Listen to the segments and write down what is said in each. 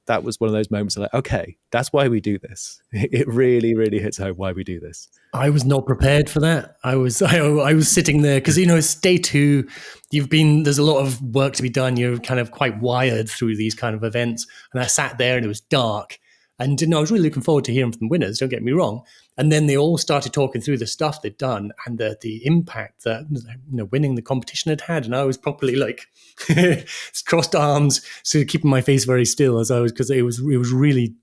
that was one of those moments like, okay, that's why we do this. It really, really hits home why we do this. I was not prepared for that. I was sitting there because, it's day 2. There's a lot of work to be done. You're kind of quite wired through these kind of events. And I sat there and it was dark. And I was really looking forward to hearing from the winners, don't get me wrong. And then they all started talking through the stuff they'd done and the impact that winning the competition had. And I was properly like crossed arms, so keeping my face very still because it was really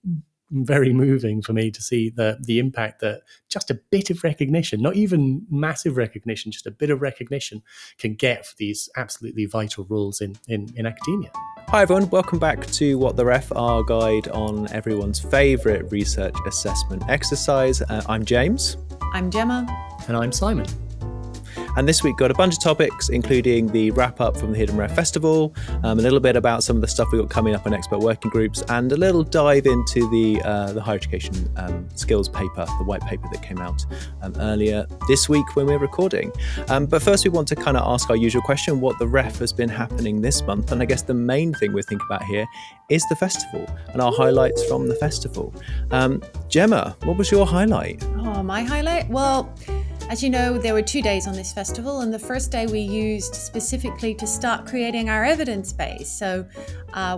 very moving for me to see the impact that just a bit of recognition, not even massive recognition, just a bit of recognition can get for these absolutely vital roles in academia. Hi everyone, welcome back to What the Ref, our guide on everyone's favourite research assessment exercise. I'm James. I'm Gemma. And I'm Simon. And this week got a bunch of topics, including the wrap up from the Hidden Ref Festival, a little bit about some of the stuff we got coming up on expert working groups, and a little dive into the higher education skills paper, the white paper that came out earlier this week when we were recording. But first we want to kind of ask our usual question, what the ref has been happening this month. And I guess the main thing we're thinking about here is the festival and our highlights from the festival. Gemma, what was your highlight? Oh, my highlight? Well, as you know, there were 2 days on this festival, and the first day we used specifically to start creating our evidence base. So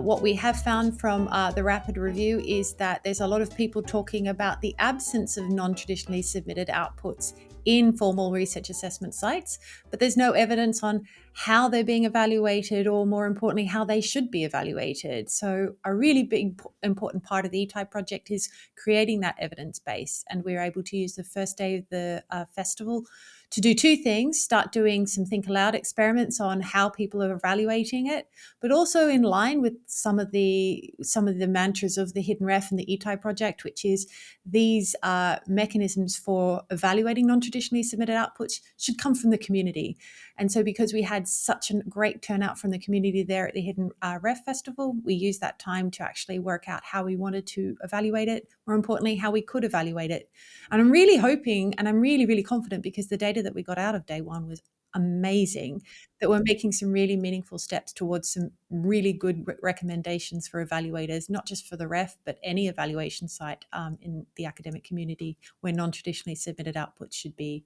what we have found from the rapid review is that there's a lot of people talking about the absence of non-traditionally submitted outputs in formal research assessment sites, but there's no evidence on how they're being evaluated, or more importantly, how they should be evaluated. So a really big, important part of the E-Type project is creating that evidence base. And we're able to use the first day of the festival to do 2 things: start doing some think-aloud experiments on how people are evaluating it, but also in line with some of the mantras of the Hidden Ref and the E-Type project, which is these mechanisms for evaluating non-traditionally submitted outputs should come from the community. And so because we had such a great turnout from the community there at the Hidden Ref Festival, we used that time to actually work out how we wanted to evaluate it, more importantly, how we could evaluate it. And I'm really hoping, and I'm really, really confident, because the data that we got out of day 1 was amazing, that we're making some really meaningful steps towards some really good recommendations for evaluators, not just for the ref, but any evaluation site in the academic community where non-traditionally submitted outputs should be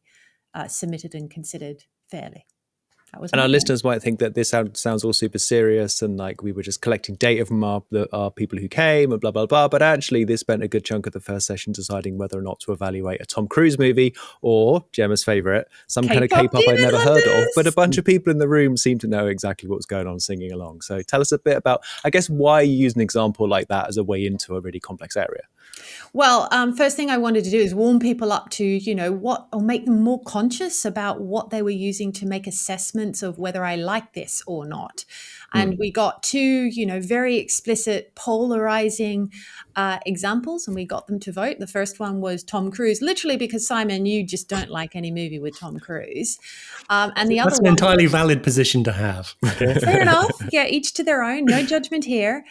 submitted and considered fairly. And our listeners might think that this sounds all super serious and like we were just collecting data from our people who came and blah, blah, blah. But actually, they spent a good chunk of the first session deciding whether or not to evaluate a Tom Cruise movie or Gemma's favourite, some kind of K-pop I'd never heard of. But a bunch of people in the room seemed to know exactly what was going on singing along. So tell us a bit about, I guess, why you use an example like that as a way into a really complex area. Well, first thing I wanted to do is warm people up to, or make them more conscious about what they were using to make assessments of whether I like this or not. And we got 2, very explicit, polarizing examples, and we got them to vote. The first one was Tom Cruise, literally because, Simon, you just don't like any movie with Tom Cruise. And the other one, that's an entirely valid position to have. Fair enough. Yeah, each to their own. No judgment here.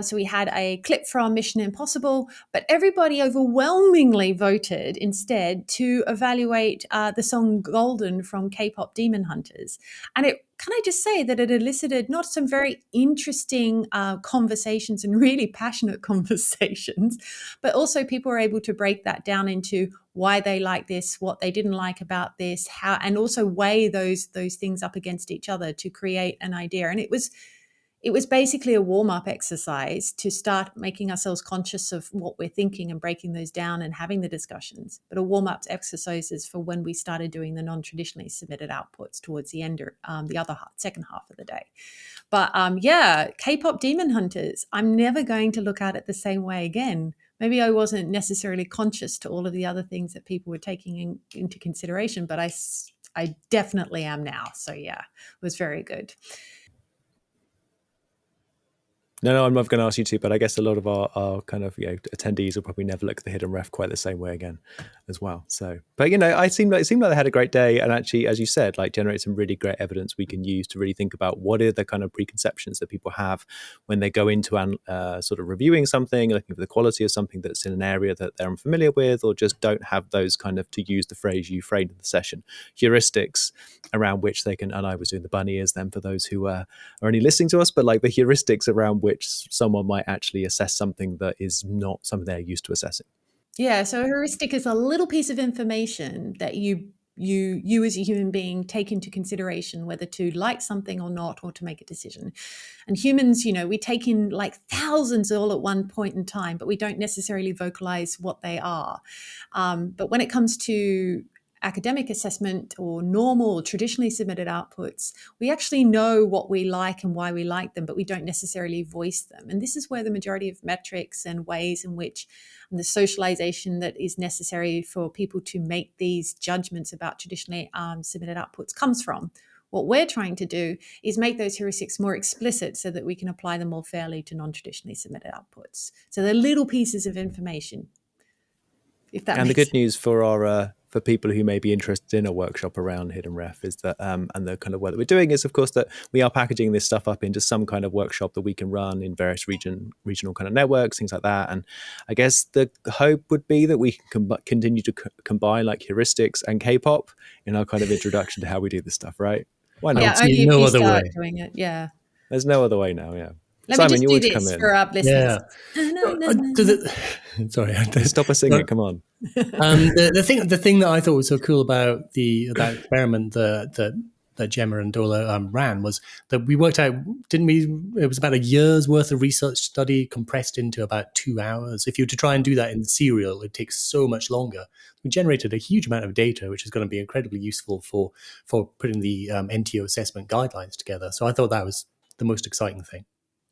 So we had a clip from Mission Impossible, but everybody overwhelmingly voted instead to evaluate the song Golden from K-pop Demon Hunters. And can I just say that it elicited not some very interesting conversations and really passionate conversations, but also people were able to break that down into why they like this, what they didn't like about this, how, and also weigh those things up against each other to create an idea. And it was basically a warm-up exercise to start making ourselves conscious of what we're thinking and breaking those down and having the discussions, but a warm-up exercises for when we started doing the non-traditionally submitted outputs towards the end, second half of the day. But K-pop Demon Hunters, I'm never going to look at it the same way again. Maybe I wasn't necessarily conscious to all of the other things that people were taking into consideration, but I definitely am now. So yeah, it was very good. No, I'm not going to ask you to, but I guess a lot of our kind of attendees will probably never look at the Hidden Ref quite the same way again as well. So, but it seemed like they had a great day, and actually, as you said, like generate some really great evidence we can use to really think about what are the kind of preconceptions that people have when they go into sort of reviewing something, looking for the quality of something that's in an area that they're unfamiliar with, or just don't have those kind of, to use the phrase you framed in the session, heuristics around which they can. And I was doing the bunny ears then for those who are only listening to us, but like the heuristics around which which someone might actually assess something that is not something they're used to assessing. Yeah, so a heuristic is a little piece of information that you as a human being take into consideration whether to like something or not, or to make a decision. And humans, we take in like thousands all at one point in time, but we don't necessarily vocalize what they are. But when it comes to academic assessment or normal, traditionally submitted outputs, we actually know what we like and why we like them, but we don't necessarily voice them. And this is where the majority of metrics and ways in which the socialization that is necessary for people to make these judgments about traditionally submitted outputs comes from. What we're trying to do is make those heuristics more explicit so that we can apply them more fairly to non-traditionally submitted outputs. So they're little pieces of information. If that and the makes good news for our for people who may be interested in a workshop around hidden ref is that and the kind of work that we're doing is, of course, that we are packaging this stuff up into some kind of workshop that we can run in various regional kind of networks, things like that. And I guess the hope would be that we can continue to combine like heuristics and K-pop in our kind of introduction to how we do this stuff, right? Why not? Yeah, only if no you other start way. doing it. Yeah. There's no other way now. Yeah. Let Simon, me you just do always come this in. for our listeners. Yeah. Sorry. Stop us singing. Come on. The thing that I thought was so cool about that experiment that Gemma and Dola ran was that we worked out, didn't we? It was about a year's worth of research study compressed into about 2 hours. If you were to try and do that in serial, it takes so much longer. We generated a huge amount of data, which is going to be incredibly useful for putting the NTO assessment guidelines together. So I thought that was the most exciting thing.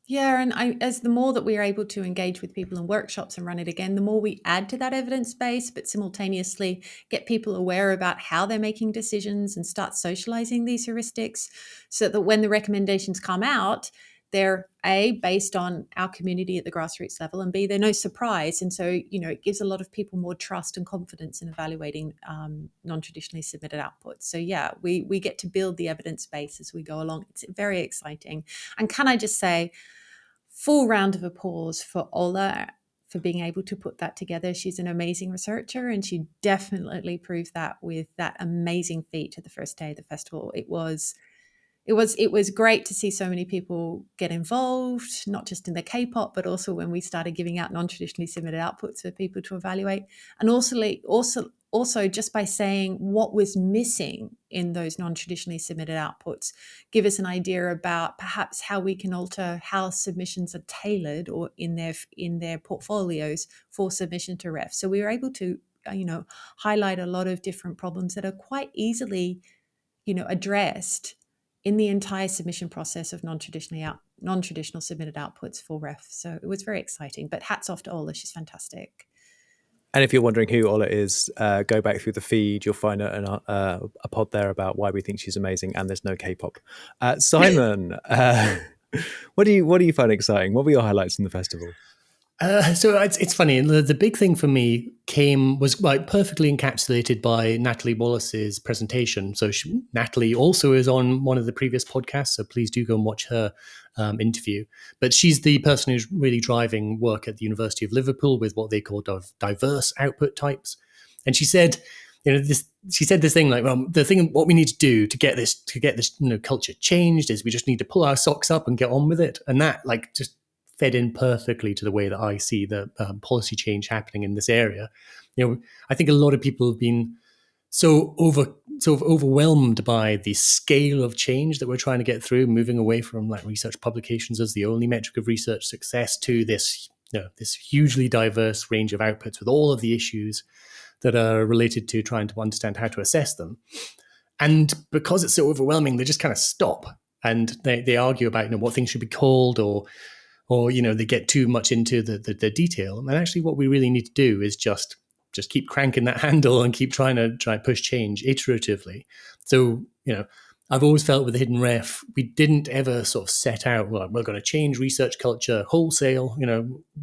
Yeah, and as the more that we are able to engage with people in workshops and run it again, the more we add to that evidence base, but simultaneously get people aware about how they're making decisions and start socializing these heuristics, so that when the recommendations come out, they're A, based on our community at the grassroots level, and B, they're no surprise. And so, it gives a lot of people more trust and confidence in evaluating non-traditionally submitted outputs. So yeah, we get to build the evidence base as we go along. It's very exciting. And can I just say, full round of applause for Ola for being able to put that together. She's an amazing researcher, and she definitely proved that with that amazing feat at the first day of the festival. It was great to see so many people get involved, not just in the K-pop, but also when we started giving out non-traditionally submitted outputs for people to evaluate. And also just by saying what was missing in those non-traditionally submitted outputs, give us an idea about perhaps how we can alter how submissions are tailored or in their portfolios for submission to ref. So we were able to highlight a lot of different problems that are quite easily addressed in the entire submission process of non-traditional submitted outputs for ref. So it was very exciting. But hats off to Ola, she's fantastic. And if you're wondering who Ola is, go back through the feed. You'll find a pod there about why we think she's amazing, and there's no K-pop. Simon, what do you find exciting? What were your highlights in the festival? So it's funny. The big thing for me was like perfectly encapsulated by Natalie Wallace's presentation. So Natalie also is on one of the previous podcasts, so please do go and watch her interview. But she's the person who's really driving work at the University of Liverpool with what they call diverse output types. And she said, she said this thing like, well, what we need to do to get this culture changed is we just need to pull our socks up and get on with it. And that just fed in perfectly to the way that I see the policy change happening in this area. I think a lot of people have been so overwhelmed by the scale of change that we're trying to get through, moving away from like research publications as the only metric of research success to this hugely diverse range of outputs with all of the issues that are related to trying to understand how to assess them. And because it's so overwhelming, they just kind of stop and they argue about what things should be called, or they get too much into the detail. And actually what we really need to do is just keep cranking that handle and keep trying to push change iteratively. So, I've always felt with the Hidden Ref, we didn't ever sort of set out, well, we're going to change research culture wholesale,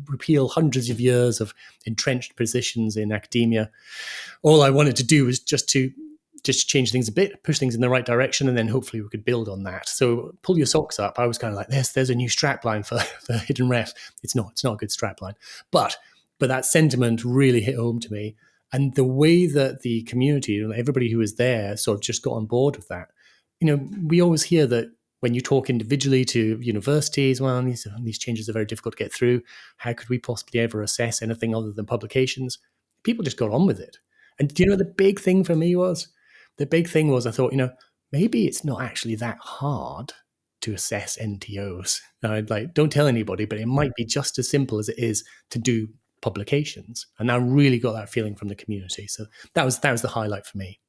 repeal hundreds of years of entrenched positions in academia. All I wanted to do was just change things a bit, push things in the right direction, and then hopefully we could build on that. So pull your socks up. I was kind of like, there's a new strapline for Hidden Ref. It's not a good strapline. But that sentiment really hit home to me. And the way that the community, everybody who was there sort of just got on board with that. We always hear that when you talk individually to universities, well, these changes are very difficult to get through. How could we possibly ever assess anything other than publications? People just got on with it. And do you know the big thing for me was? The big thing was I thought, maybe it's not actually that hard to assess NTOs. Now, I'd like, don't tell anybody, but it might be just as simple as it is to do publications. And I really got that feeling from the community. So that was the highlight for me.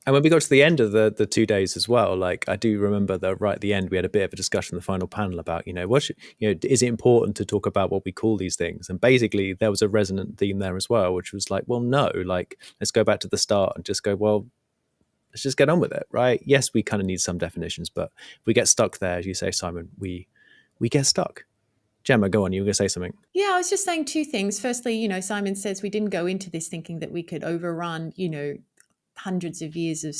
And when we got to the end of the 2 days as well, like I do remember that right at the end, we had a bit of a discussion in the final panel about, is it important to talk about what we call these things? And basically there was a resonant theme there as well, which was like, well, no, like, let's go back to the start and just go, well, let's just get on with it, right? Yes, we kind of need some definitions, but if we get stuck there, as you say, Simon, we get stuck. Gemma, go on, you were going to say something. Yeah, I was just saying two things. Firstly, Simon says we didn't go into this thinking that we could overrun, hundreds of years of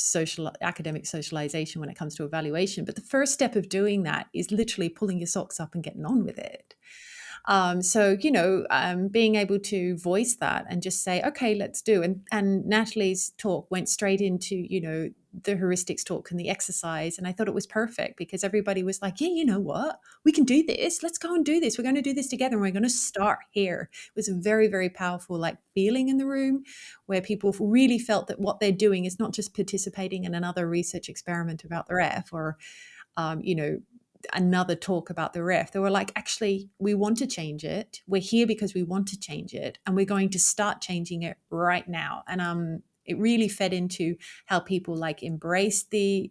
academic socialization when it comes to evaluation. But the first step of doing that is literally pulling your socks up and getting on with it. Being able to voice that and just say, okay, let's do. And Natalie's talk went straight into, the heuristics talk and the exercise. And I thought it was perfect because everybody was like, yeah, you know what? We can do this. Let's go and do this. We're going to do this together. And we're going to start here. It was a very, very powerful feeling in the room where people really felt that what they're doing is not just participating in another research experiment about the ref or, another talk about the ref. They were like, actually, we want to change it. We're here because we want to change it. And we're going to start changing it right now. And it really fed into how people embrace the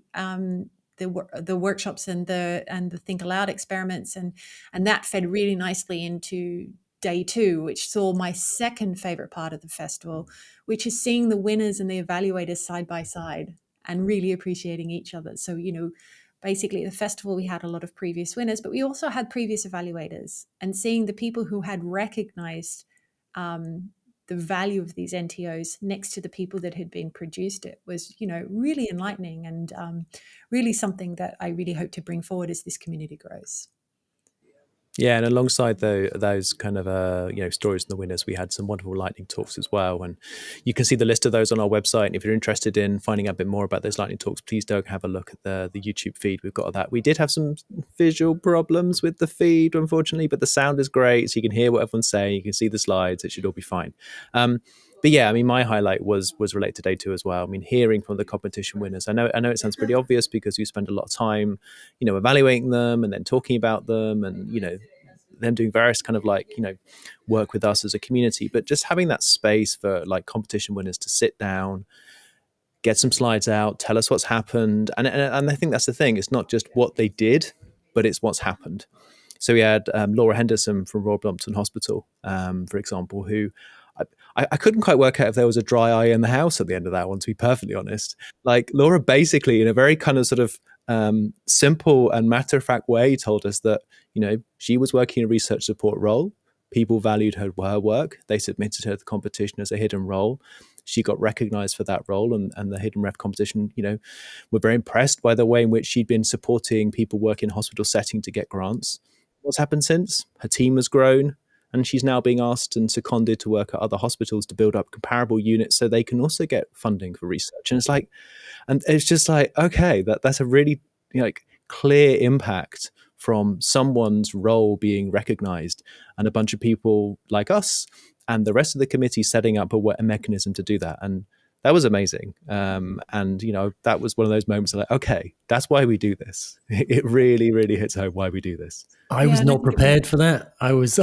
workshops and the think aloud experiments. And that fed really nicely into day 2, which saw my second favorite part of the festival, which is seeing the winners and the evaluators side by side and really appreciating each other. So, basically, at the festival, we had a lot of previous winners, but we also had previous evaluators. And seeing the people who had recognized the value of these NTOs next to the people that had been produced it was, really enlightening and really something that I really hope to bring forward as this community grows. Yeah, and alongside those kind of stories and the winners, we had some wonderful lightning talks as well, and you can see the list of those on our website. And if you're interested in finding out a bit more about those lightning talks, please do have a look at the YouTube feed. We've got that. We did have some visual problems with the feed, unfortunately, but the sound is great, so you can hear what everyone's saying. You can see the slides. It should all be fine. But yeah, I mean, my highlight was related to day 2 as well. I mean, hearing from the competition winners. I know it sounds pretty obvious because you spend a lot of time, evaluating them and then talking about them and, them doing various kind of work with us as a community. But just having that space for competition winners to sit down, get some slides out, tell us what's happened. And I think that's the thing. It's not just what they did, but it's what's happened. So we had Laura Henderson from Royal Brompton Hospital, for example, who I couldn't quite work out if there was a dry eye in the house at the end of that one, to be perfectly honest. Laura basically, in a very kind of sort of simple and matter-of-fact way, told us that, she was working a research support role. People valued her work. They submitted her to the competition as a hidden role. She got recognized for that role, and the hidden ref competition, were very impressed by the way in which she'd been supporting people working in hospital setting to get grants. What's happened since? Her team has grown, and she's now being asked and seconded to work at other hospitals to build up comparable units so they can also get funding for research. And it's just okay, that's a really clear impact from someone's role being recognized, and a bunch of people like us and the rest of the committee setting up a mechanism to do that. And that was amazing. That was one of those moments okay, that's why we do this. It really, really hits home why we do this. I was not prepared for that. I was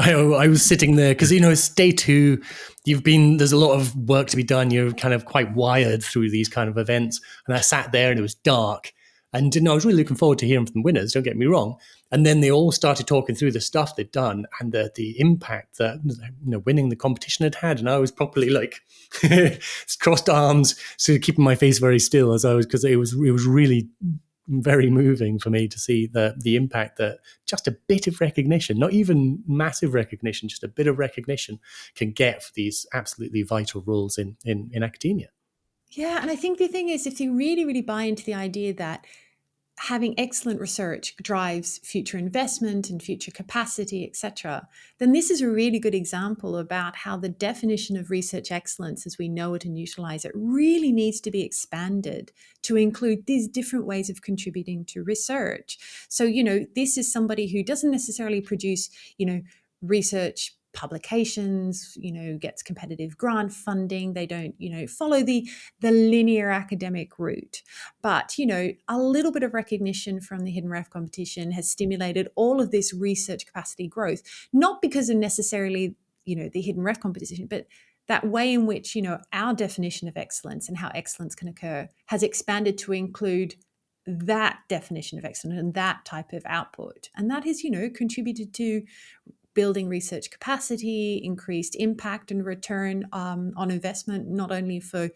sitting there because, it's day 2. There's a lot of work to be done. You're kind of quite wired through these kind of events. And I sat there and it was dark. And I was really looking forward to hearing from the winners, don't get me wrong. And then they all started talking through the stuff they'd done and the impact that winning the competition had. And I was properly crossed arms, sort of keeping my face very still because it was really very moving for me to see the impact that just a bit of recognition, not even massive recognition, just a bit of recognition can get for these absolutely vital roles in academia. Yeah, and I think the thing is, if you really, really buy into the idea that having excellent research drives future investment and future capacity, etc., then this is a really good example about how the definition of research excellence as we know it and utilize it really needs to be expanded to include these different ways of contributing to research. So, this is somebody who doesn't necessarily produce, research publications, gets competitive grant funding. They don't, follow the linear academic route. But, a little bit of recognition from the Hidden Ref competition has stimulated all of this research capacity growth, not because of necessarily, the Hidden Ref competition, but that way in which, our definition of excellence and how excellence can occur has expanded to include that definition of excellence and that type of output. And that has, contributed to building research capacity, increased impact and return on investment, not only for,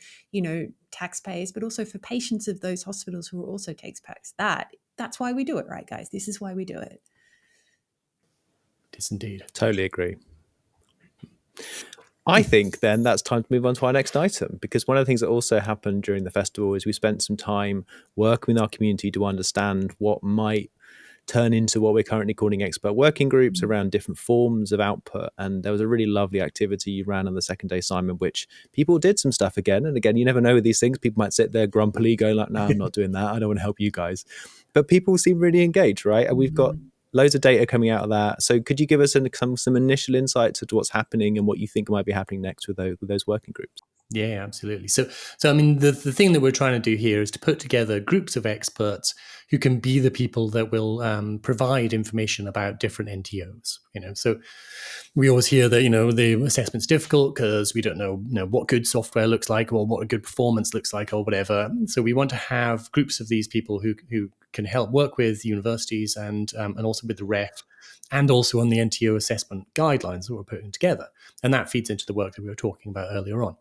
taxpayers, but also for patients of those hospitals who are also taxpayers. That's why we do it, right, guys? This is why we do it. It is indeed. Totally agree. I think then that's time to move on to our next item, because one of the things that also happened during the festival is we spent some time working with our community to understand what might turn into what we're currently calling expert working groups around different forms of output. And there was a really lovely activity you ran on the second day, Simon, which people did some stuff again. And again, you never know with these things. People might sit there grumpily going like, no, I'm not doing that. I don't want to help you guys. But people seem really engaged, right? And we've got loads of data coming out of that. So could you give us some initial insights into what's happening and what you think might be happening next with those working groups? Yeah, absolutely. So I mean, the thing that we're trying to do here is to put together groups of experts who can be the people that will provide information about different NTOs. So we always hear that the assessment's difficult because we don't know what good software looks like or what a good performance looks like or whatever. So we want to have groups of these people who can help work with universities and also with the ref, and also on the NTO assessment guidelines that we're putting together. And that feeds into the work that we were talking about earlier on.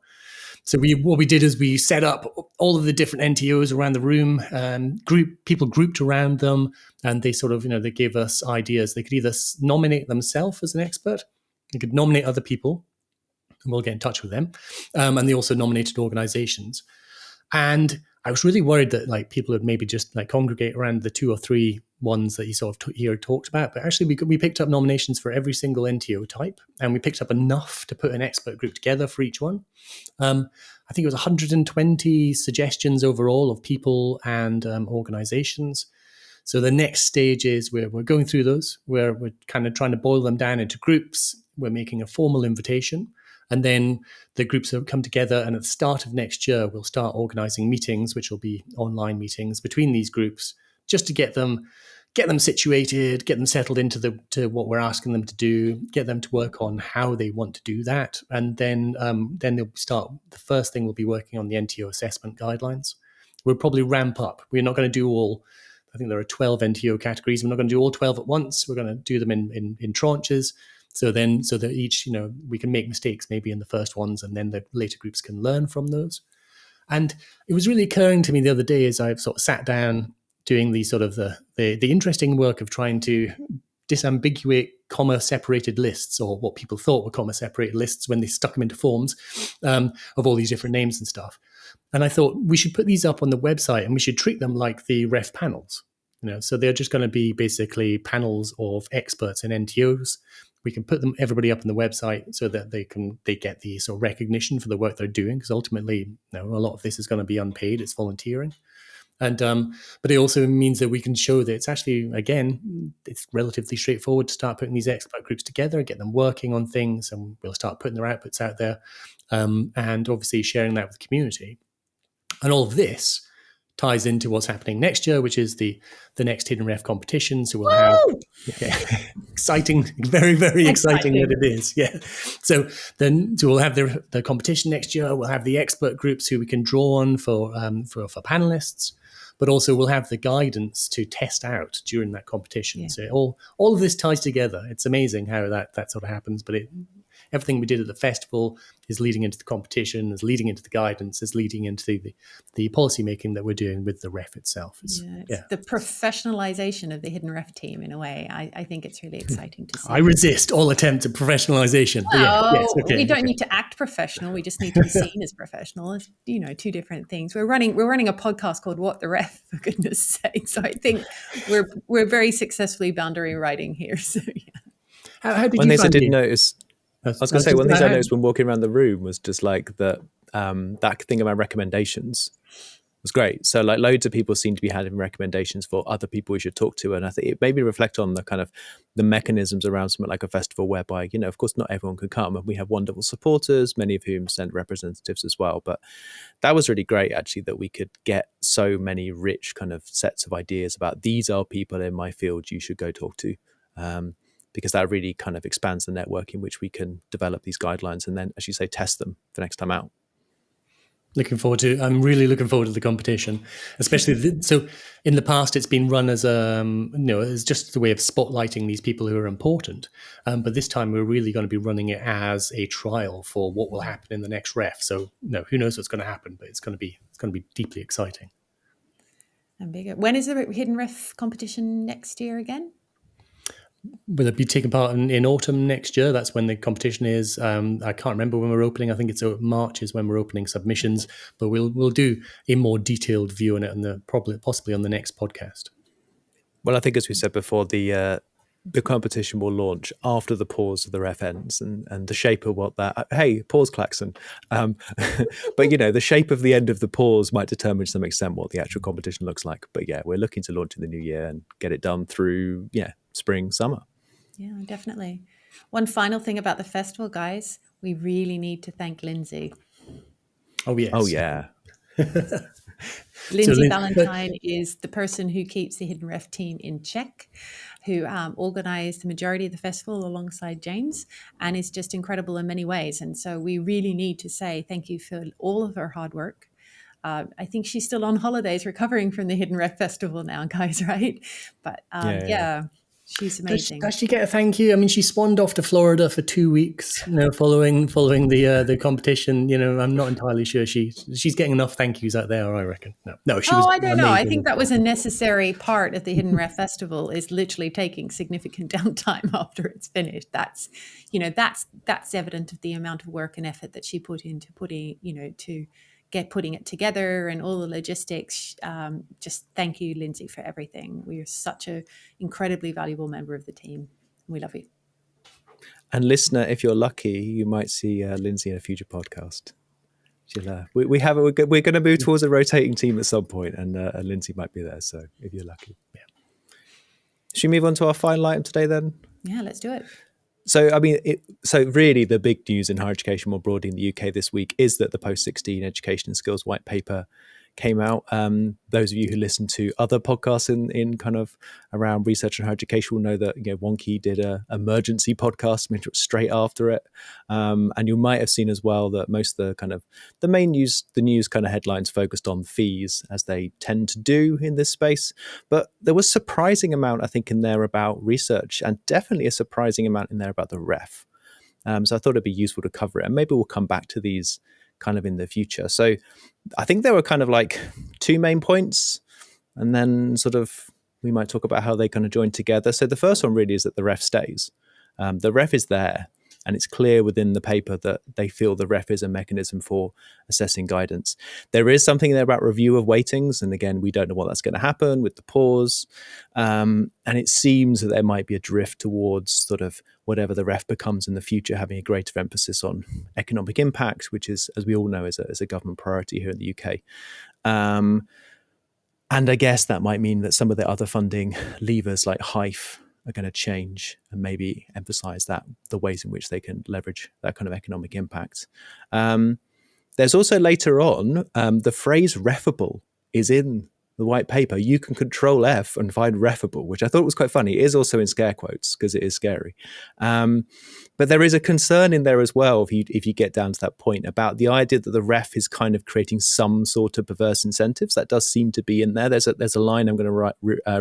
So what we did is we set up all of the different NTOs around the room, people grouped around them, and they sort of, they gave us ideas. They could either nominate themselves as an expert, they could nominate other people, and we'll get in touch with them. And they also nominated organizations. And I was really worried that people would maybe just congregate around the 2 or 3 ones that you sort of here talked about. But actually we picked up nominations for every single NTO type, and we picked up enough to put an expert group together for each one. I think it was 120 suggestions overall of people and organizations. So the next stage is we're going through those, where we're kind of trying to boil them down into groups. We're making a formal invitation. And then the groups will come together, and at the start of next year, we'll start organizing meetings, which will be online meetings between these groups, just to get them situated, get them settled into what we're asking them to do, get them to work on how they want to do that. And then they'll start. The first thing we'll be working on the NTO assessment guidelines. We'll probably ramp up. We're not going to do all. I think there are 12 NTO categories. We're not going to do all 12 at once. We're going to do them in tranches. So that each, we can make mistakes maybe in the first ones, and then the later groups can learn from those. And it was really occurring to me the other day as I sort of sat down doing the sort of the interesting work of trying to disambiguate comma-separated lists, or what people thought were comma-separated lists when they stuck them into forms of all these different names and stuff. And I thought we should put these up on the website, and we should treat them like the ref panels. So they're just going to be basically panels of experts in NTOs. We can put everybody up on the website so that they get the sort of recognition for the work they're doing, because ultimately, a lot of this is going to be unpaid. It's volunteering. And but it also means that we can show that it's actually, again, it's relatively straightforward to start putting these expert groups together, get them working on things, and we'll start putting their outputs out there, and obviously sharing that with the community. And all of this ties into what's happening next year, which is the next Hidden Ref competition. So we'll have exciting, very, very exciting that it is. Yeah. So we'll have the competition next year. We'll have the expert groups who we can draw on for panelists, but also we'll have the guidance to test out during that competition. Yeah. So all of this ties together. It's amazing how that sort of happens, but Everything we did at the festival is leading into the competition, is leading into the guidance, is leading into the policy making that we're doing with the ref itself. It's the professionalization of the Hidden Ref team in a way. I think it's really exciting to see. I resist all attempts at professionalization. We don't need to act professional. We just need to be seen as professional. It's, two different things. We're running a podcast called What the Ref, for goodness sake. So I think we're very successfully boundary writing here. So yeah. How did one you thing I did it? notice, I was going to say, one thing I noticed when walking around the room was just like that thing about recommendations was great. So like loads of people seem to be having recommendations for other people we should talk to. And I think it made me reflect on the kind of the mechanisms around something like a festival whereby, of course, not everyone can come. And we have wonderful supporters, many of whom send representatives as well. But that was really great, actually, that we could get so many rich kind of sets of ideas about these are people in my field you should go talk to. Because that really kind of expands the network in which we can develop these guidelines and then, as you say, test them for next time out. I'm really looking forward to the competition, especially so in the past it's been run as as just the way of spotlighting these people who are important, but this time we're really going to be running it as a trial for what will happen in the next ref. So who knows what's going to happen, but it's going to be deeply exciting and bigger. When is the Hidden Ref competition next year again? Will it be taking part in autumn next year? That's when the competition is. I can't remember when we're opening. I think it's March is when we're opening submissions. But we'll do a more detailed view on it, and possibly on the next podcast. Well, I think as we said before, the competition will launch after the pause of the ref ends, and the shape of what that. Hey, pause klaxon. But the shape of the end of the pause might determine to some extent what the actual competition looks like. But yeah, we're looking to launch in the new year and get it done through spring, summer. Yeah, definitely. One final thing about the festival, guys, we really need to thank Lindsay. Oh, yes. Oh, yeah. Lindsay Valentine is the person who keeps the Hidden Ref team in check, who organised the majority of the festival alongside James, and is just incredible in many ways. And so we really need to say thank you for all of her hard work. I think she's still on holidays recovering from the Hidden Ref Festival now, guys, right? But she's amazing. Does she get a thank you? I mean, she swanned off to Florida for 2 weeks, following the competition. I'm not entirely sure she's getting enough thank yous out there, I reckon. No, she was. I don't know. I think that was a necessary part of the Hidden Ref Festival, is literally taking significant downtime after it's finished. That's evident of the amount of work and effort that she put into putting it together and all the logistics. Just thank you, Lindsay, for everything. We are such an incredibly valuable member of the team. We love you. And listener, if you're lucky, you might see Lindsay in a future podcast. We're going to move towards a rotating team at some point, and Lindsay might be there. So if you're lucky, yeah. Should we move on to our final item today then? Yeah, let's do it. So, I mean, really the big news in higher education more broadly in the UK this week is that the post-16 education and skills white paper came out. Those of you who listen to other podcasts in kind of around research and higher education will know that Wonky did a emergency podcast straight after it, and you might have seen as well that most of the main news kind of headlines focused on fees, as they tend to do in this space. But there was a surprising amount, I think, in there about research, and definitely a surprising amount in there about the ref. So I thought it'd be useful to cover it, and maybe we'll come back to these kind of in the future. So I think there were kind of like two main points, and then sort of we might talk about how they kind of join together. So the first one really is that the ref stays. The ref is there, and it's clear within the paper that they feel the ref is a mechanism for assessing guidance. There is something there about review of weightings, and again, we don't know what that's going to happen with the pause. And it seems that there might be a drift towards sort of whatever the ref becomes in the future, having a greater emphasis on economic impact, which is, as we all know, is a government priority here in the UK. And I guess that might mean that some of the other funding levers like HIFE are going to change and maybe emphasize the ways in which they can leverage that kind of economic impact. There's also later on, the phrase refable is in the white paper, you can control F and find refable, which I thought was quite funny. It is also in scare quotes because it is scary. But there is a concern in there as well, if you get down to that point, about the idea that the ref is kind of creating some sort of perverse incentives. That does seem to be in there. There's a line I'm going to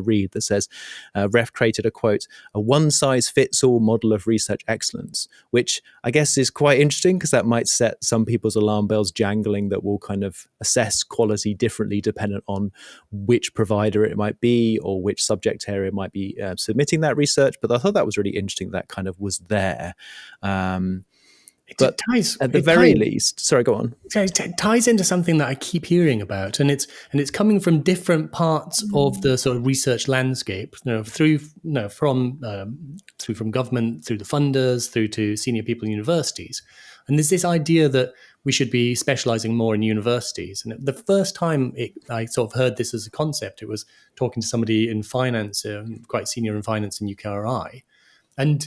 read that says, ref created a quote, a one-size-fits-all model of research excellence, which I guess is quite interesting because that might set some people's alarm bells jangling, that will kind of assess quality differently dependent on which provider it might be or which subject area might be submitting that research. But I thought that was really interesting that kind of was there. But at the very least, sorry, go on. It ties into something that I keep hearing about, and it's coming from different parts of the sort of research landscape, from government, through the funders, through to senior people in universities. And there's this idea that we should be specializing more in universities. And the first time I sort of heard this as a concept, it was talking to somebody in finance, quite senior in finance in UKRI. And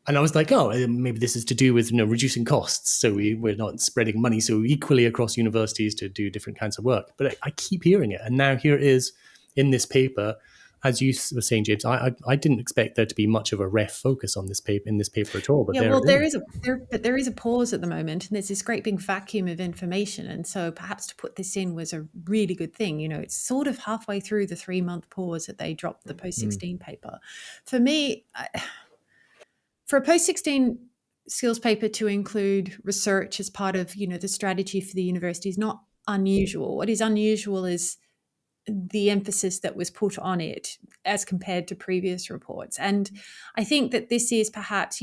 I was like, oh, maybe this is to do with reducing costs. So we're not spreading money so equally across universities to do different kinds of work. But I keep hearing it. And now here it is in this paper. As you were saying, James, I didn't expect there to be much of a ref focus on this paper at all. But there is a pause at the moment, and there's this great big vacuum of information. And so perhaps to put this in was a really good thing. It's sort of halfway through the 3-month pause that they dropped the post-16 paper. For me, for a post-16 skills paper to include research as part of, the strategy for the university is not unusual. What is unusual is the emphasis that was put on it as compared to previous reports. And I think that this is perhaps,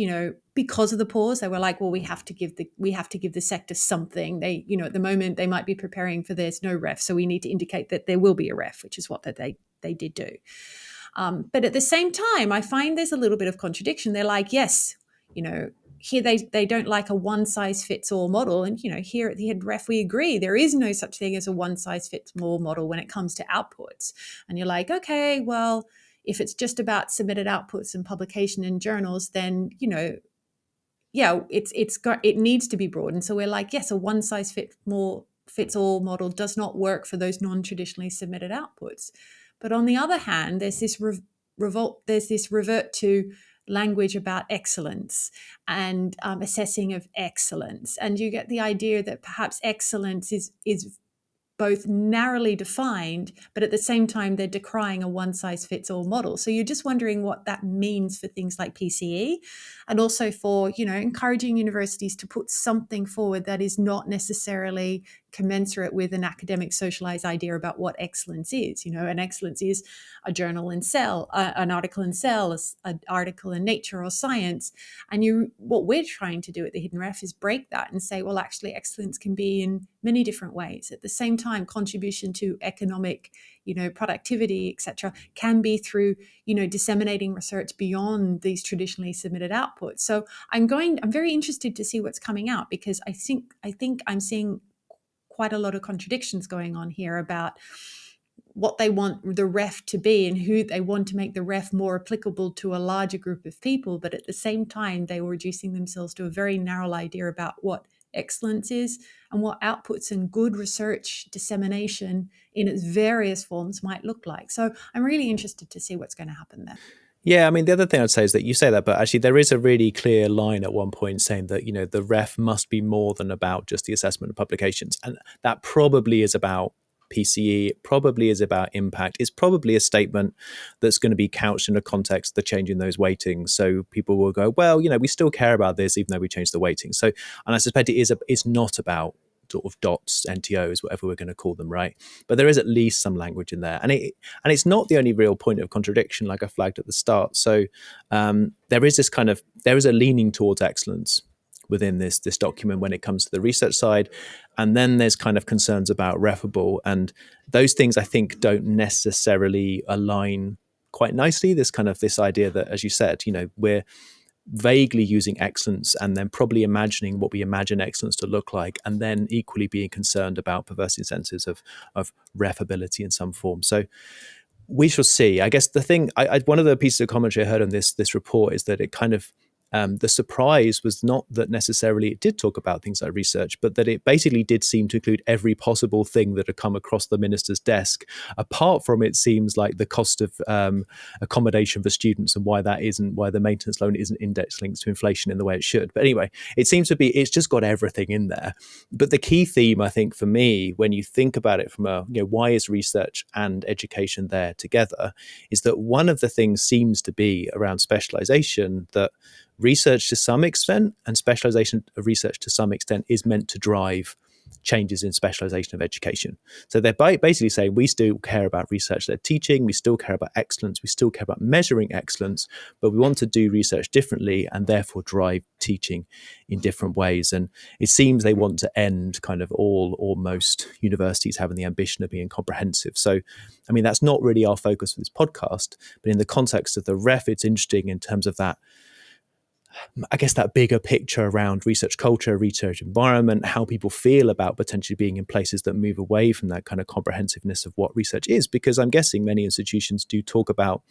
because of the pause, they were like, well, we have to give the sector something. They, at the moment they might be preparing for there's no ref. So we need to indicate that there will be a ref, which is what they did do. But at the same time, I find there's a little bit of contradiction. They're like, yes, here they don't like a one-size-fits-all model. And, here at the head ref, we agree there is no such thing as a one-size-fits-all model when it comes to outputs. And you're like, okay, well, if it's just about submitted outputs and publication in journals, then, it needs to be broadened. So we're like, yes, a one-size-fits-all model does not work for those non-traditionally submitted outputs. But on the other hand, there's this revert to language about excellence and assessing of excellence. And you get the idea that perhaps excellence is both narrowly defined, but at the same time, they're decrying a one-size-fits-all model. So you're just wondering what that means for things like PCE, and also for, encouraging universities to put something forward that is not necessarily commensurate with an academic socialized idea about what excellence is. And excellence is a journal in Cell, an article in Cell, an article in Nature or Science. And what we're trying to do at the Hidden Ref is break that and say, well, actually, excellence can be in many different ways. At the same time, contribution to economic, productivity, etc., can be through, disseminating research beyond these traditionally submitted outputs. So I'm very interested to see what's coming out, because I think I'm seeing quite a lot of contradictions going on here about what they want the ref to be and who they want to make the ref more applicable to a larger group of people. But at the same time, they were reducing themselves to a very narrow idea about what excellence is and what outputs and good research dissemination in its various forms might look like. So I'm really interested to see what's going to happen there. Yeah, I mean, the other thing I'd say is that you say that, but actually there is a really clear line at one point saying that, the ref must be more than about just the assessment of publications. And that probably is about PCE, it probably is about impact. It's probably a statement that's going to be couched in a context of the change in those weightings. So people will go, well, we still care about this even though we changed the weighting. So, and I suspect it's not about sort of dots, NTOs, whatever we're going to call them, right? But there is at least some language in there, and it's not the only real point of contradiction, like I flagged at the start. So there is a leaning towards excellence within this document when it comes to the research side, and then there's kind of concerns about refable, and those things I think don't necessarily align quite nicely. This idea that, as you said, we're vaguely using excellence and then probably imagining what we imagine excellence to look like, and then equally being concerned about perverse incentives of refability in some form. So we shall see. I guess the thing, one of the pieces of commentary I heard on this report is that it kind of the surprise was not that necessarily it did talk about things like research, but that it basically did seem to include every possible thing that had come across the minister's desk, apart from, it seems like, the cost of accommodation for students and why the maintenance loan isn't index linked to inflation in the way it should. But anyway, it seems to be, it's just got everything in there. But the key theme, I think, for me, when you think about it from why is research and education there together, is that one of the things seems to be around specialization, that research to some extent and specialization of research to some extent is meant to drive changes in specialization of education. So they're basically saying we still care about research-led teaching, we still care about excellence, we still care about measuring excellence, but we want to do research differently and therefore drive teaching in different ways. And it seems they want to end kind of all or most universities having the ambition of being comprehensive. So, I mean, that's not really our focus for this podcast, but in the context of the ref, it's interesting in terms of that, I guess, that bigger picture around research culture, research environment, how people feel about potentially being in places that move away from that kind of comprehensiveness of what research is. Because I'm guessing many institutions do talk about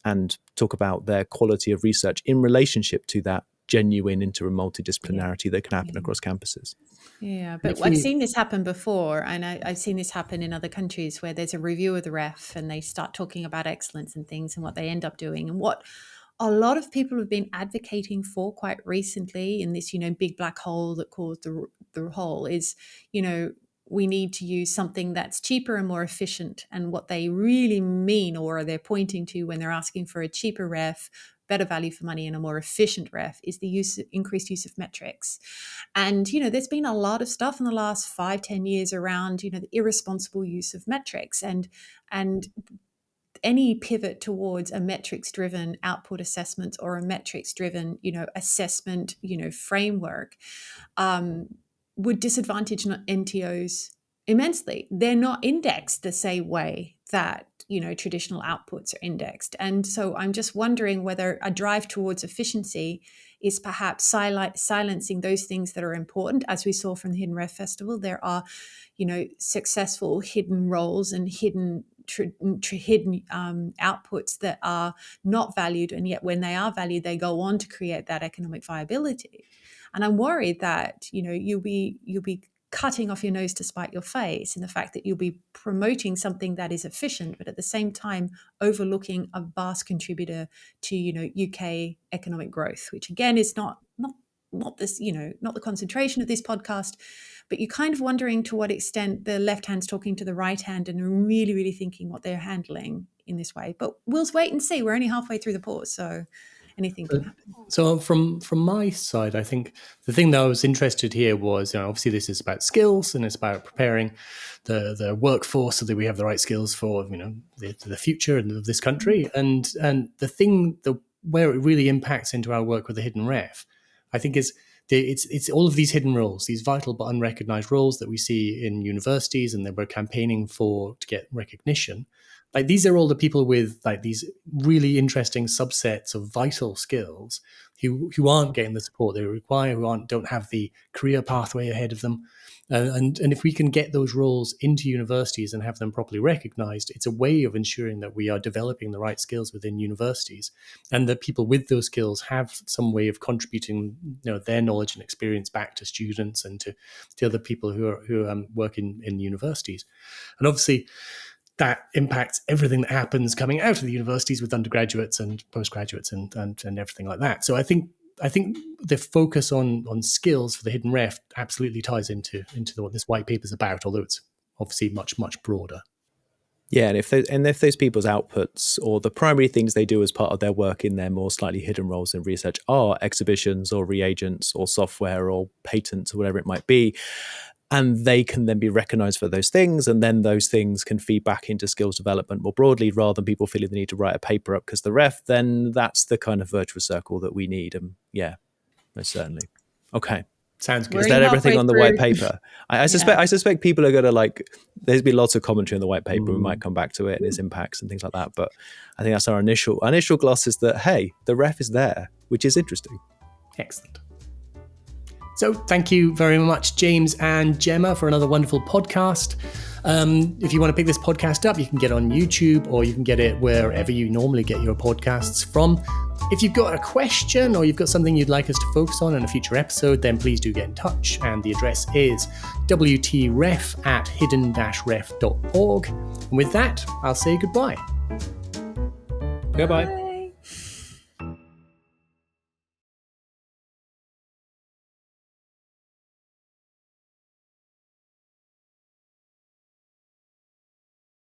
their quality of research in relationship to that genuine inter and multidisciplinarity that can happen across campuses. Yeah, but I've seen this happen before, and I've seen this happen in other countries where there's a review of the ref and they start talking about excellence and things and what they end up doing. And what a lot of people have been advocating for quite recently in this, big black hole that caused the hole is, we need to use something that's cheaper and more efficient. And what they really mean, or they're pointing to when they're asking for a cheaper ref, better value for money, and a more efficient ref, is the increased use of metrics. And, there's been a lot of stuff in the last 5-10 years around, the irresponsible use of metrics and any pivot towards a metrics-driven output assessment or a metrics-driven, assessment, framework would disadvantage NTOs immensely. They're not indexed the same way that, traditional outputs are indexed. And so I'm just wondering whether a drive towards efficiency is perhaps silencing those things that are important. As we saw from the Hidden Ref Festival, there are, successful hidden roles and hidden outputs that are not valued, and yet when they are valued, they go on to create that economic viability. And I'm worried that you'll be cutting off your nose to spite your face in the fact that you'll be promoting something that is efficient, but at the same time overlooking a vast contributor to UK economic growth, which again is not this not the concentration of this podcast. But you're kind of wondering to what extent the left hand's talking to the right hand and really, really thinking what they're handling in this way. But we'll wait and see. We're only halfway through the pause, so anything can happen. So from my side, I think the thing that I was interested here was, obviously this is about skills and it's about preparing the workforce so that we have the right skills for, the future of this country. And the thing where it really impacts into our work with the Hidden Ref, I think is it's all of these hidden roles, these vital but unrecognized roles that we see in universities and that we're campaigning to get recognition. Like, these are all the people with like these really interesting subsets of vital skills who aren't getting the support they require, don't have the career pathway ahead of them. And if we can get those roles into universities and have them properly recognized, it's a way of ensuring that we are developing the right skills within universities, and that people with those skills have some way of contributing their knowledge and experience back to students and to other people who work in universities. And obviously that impacts everything that happens coming out of the universities with undergraduates and postgraduates and everything like that. So I think the focus on skills for the Hidden Ref absolutely ties into what this white paper is about, although it's obviously much, much broader. Yeah, and if those people's outputs or the primary things they do as part of their work in their more slightly hidden roles in research are exhibitions or reagents or software or patents or whatever it might be, and they can then be recognized for those things, and then those things can feed back into skills development more broadly rather than people feeling the need to write a paper up because the ref, then that's the kind of virtuous circle that we need. And yeah, most certainly. Okay. Sounds good. Is that everything on the white paper? I suspect people are going to there's been lots of commentary on the white paper. We might come back to it and its impacts and things like that. But I think that's our initial gloss is that, hey, the ref is there, which is interesting. Excellent. So thank you very much, James and Gemma, for another wonderful podcast. If you want to pick this podcast up, you can get it on YouTube or you can get it wherever you normally get your podcasts from. If you've got a question or you've got something you'd like us to focus on in a future episode, then please do get in touch. And the address is wtref@hidden-ref.org. And with that, I'll say goodbye. Goodbye.